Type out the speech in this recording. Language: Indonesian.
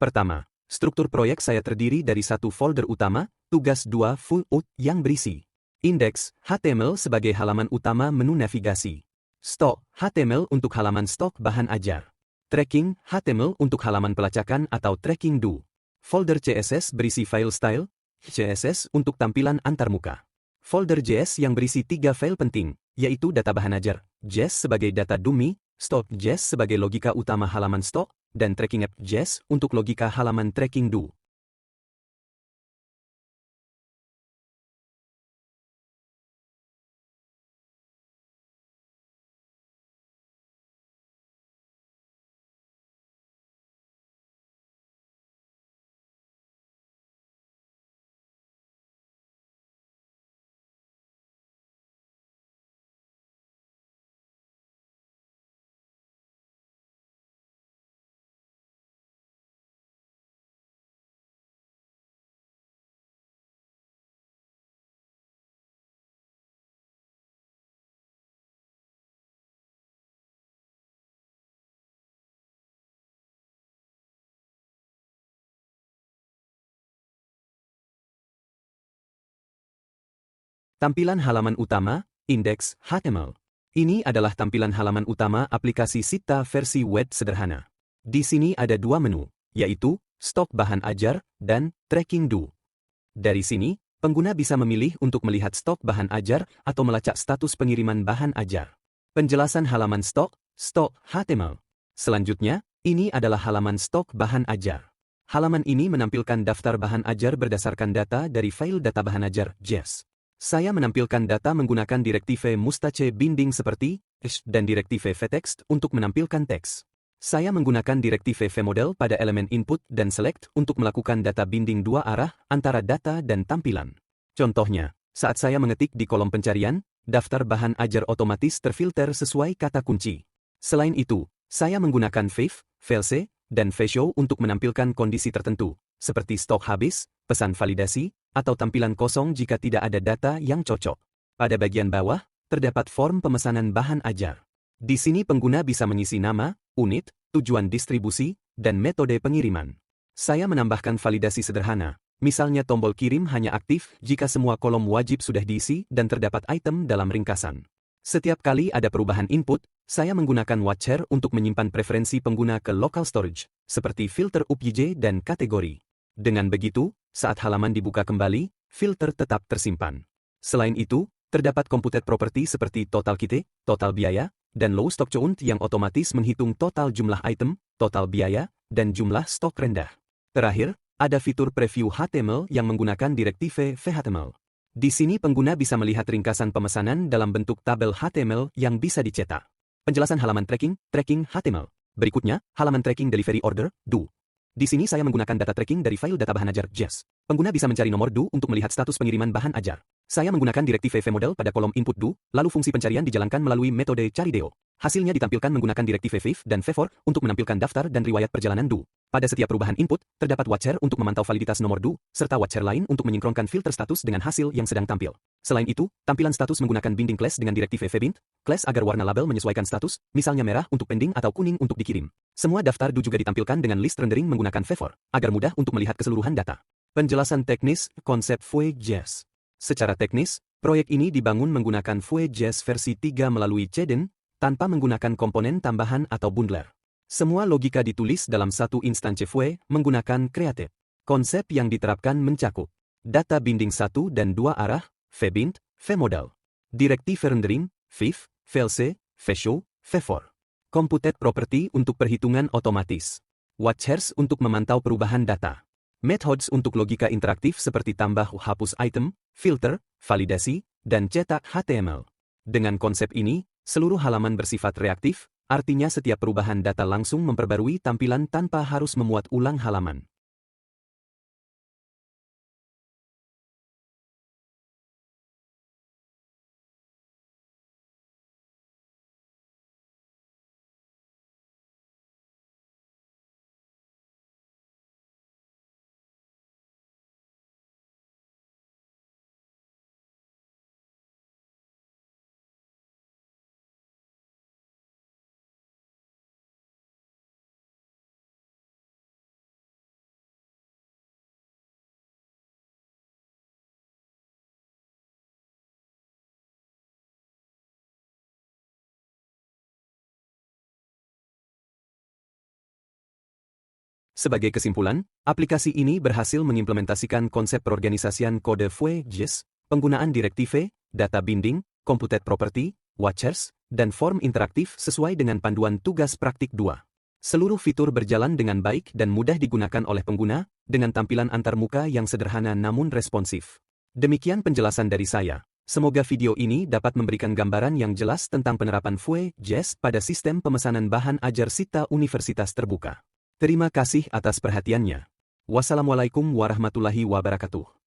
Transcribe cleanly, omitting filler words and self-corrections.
Pertama, struktur proyek saya terdiri dari satu folder utama, tugas 2 full out yang berisi indeks HTML sebagai halaman utama menu navigasi, stok HTML untuk halaman stok bahan ajar, tracking HTML untuk halaman pelacakan atau tracking do, folder CSS berisi file style, CSS untuk tampilan antarmuka, folder JS yang berisi 3 file penting, yaitu data bahan ajar, JS sebagai data dummy, stok JS sebagai logika utama halaman stok, dan tracking app JS untuk logika halaman tracking do. Tampilan halaman utama, indeks HTML. Ini adalah tampilan halaman utama aplikasi Sita versi web sederhana. Di sini ada dua menu, yaitu stok bahan ajar dan tracking do. Dari sini, pengguna bisa memilih untuk melihat stok bahan ajar atau melacak status pengiriman bahan ajar. Penjelasan halaman stok HTML. Selanjutnya, ini adalah halaman stok bahan ajar. Halaman ini menampilkan daftar bahan ajar berdasarkan data dari file data bahan ajar, JS. Saya menampilkan data menggunakan direktive mustache binding seperti dan direktive vtext untuk menampilkan teks. Saya menggunakan direktive vmodel pada elemen input dan select untuk melakukan data binding dua arah antara data dan tampilan. Contohnya, saat saya mengetik di kolom pencarian, daftar bahan ajar otomatis terfilter sesuai kata kunci. Selain itu, saya menggunakan VC, dan VShow untuk menampilkan kondisi tertentu, seperti stok habis, pesan validasi, atau tampilan kosong jika tidak ada data yang cocok. Pada bagian bawah, terdapat form pemesanan bahan ajar. Di sini pengguna bisa mengisi nama, unit, tujuan distribusi, dan metode pengiriman. Saya menambahkan validasi sederhana, misalnya tombol kirim hanya aktif jika semua kolom wajib sudah diisi dan terdapat item dalam ringkasan. Setiap kali ada perubahan input, saya menggunakan watcher untuk menyimpan preferensi pengguna ke local storage, seperti filter UPJ dan kategori. Dengan begitu, saat halaman dibuka kembali, filter tetap tersimpan. Selain itu, terdapat computed property seperti total kite, total biaya, dan low stock count yang otomatis menghitung total jumlah item, total biaya, dan jumlah stok rendah. Terakhir, ada fitur preview HTML yang menggunakan direktive vHTML. Di sini pengguna bisa melihat ringkasan pemesanan dalam bentuk tabel HTML yang bisa dicetak. Penjelasan halaman tracking HTML. Berikutnya, halaman tracking delivery order, do. Di sini saya menggunakan data tracking dari file data bahan ajar, JS. Pengguna bisa mencari nomor do untuk melihat status pengiriman bahan ajar. Saya menggunakan direktive vmodel pada kolom input do, lalu fungsi pencarian dijalankan melalui metode cari deo. Hasilnya ditampilkan menggunakan direktive viv dan vfor untuk menampilkan daftar dan riwayat perjalanan do. Pada setiap perubahan input, terdapat watcher untuk memantau validitas nomor do, serta watcher lain untuk menyinkronkan filter status dengan hasil yang sedang tampil. Selain itu, tampilan status menggunakan binding class dengan direktive vbind, class agar warna label menyesuaikan status, misalnya merah untuk pending atau kuning untuk dikirim. Semua daftar do juga ditampilkan dengan list rendering menggunakan vfor, agar mudah untuk melihat keseluruhan data. Penjelasan teknis, konsep Vue.js. Secara teknis, proyek ini dibangun menggunakan Vue.js versi 3 melalui CDN, tanpa menggunakan komponen tambahan atau bundler. Semua logika ditulis dalam satu instansi Vue menggunakan Create. Konsep yang diterapkan mencakup data binding 1 dan 2 arah, vbind, vmodel, direktive rendering, viv, vlc, vshow, vfor, computed property untuk perhitungan otomatis, watchers untuk memantau perubahan data, methods untuk logika interaktif seperti tambah hapus item, filter, validasi, dan cetak HTML. Dengan konsep ini, seluruh halaman bersifat reaktif, artinya setiap perubahan data langsung memperbarui tampilan tanpa harus memuat ulang halaman. Sebagai kesimpulan, aplikasi ini berhasil mengimplementasikan konsep perorganisasian kode Vue.js, penggunaan direktive, data binding, computed property, watchers, dan form interaktif sesuai dengan panduan tugas praktik 2. Seluruh fitur berjalan dengan baik dan mudah digunakan oleh pengguna, dengan tampilan antarmuka yang sederhana namun responsif. Demikian penjelasan dari saya. Semoga video ini dapat memberikan gambaran yang jelas tentang penerapan Vue.js pada sistem pemesanan bahan ajar Sita Universitas Terbuka. Terima kasih atas perhatiannya. Wassalamualaikum warahmatullahi wabarakatuh.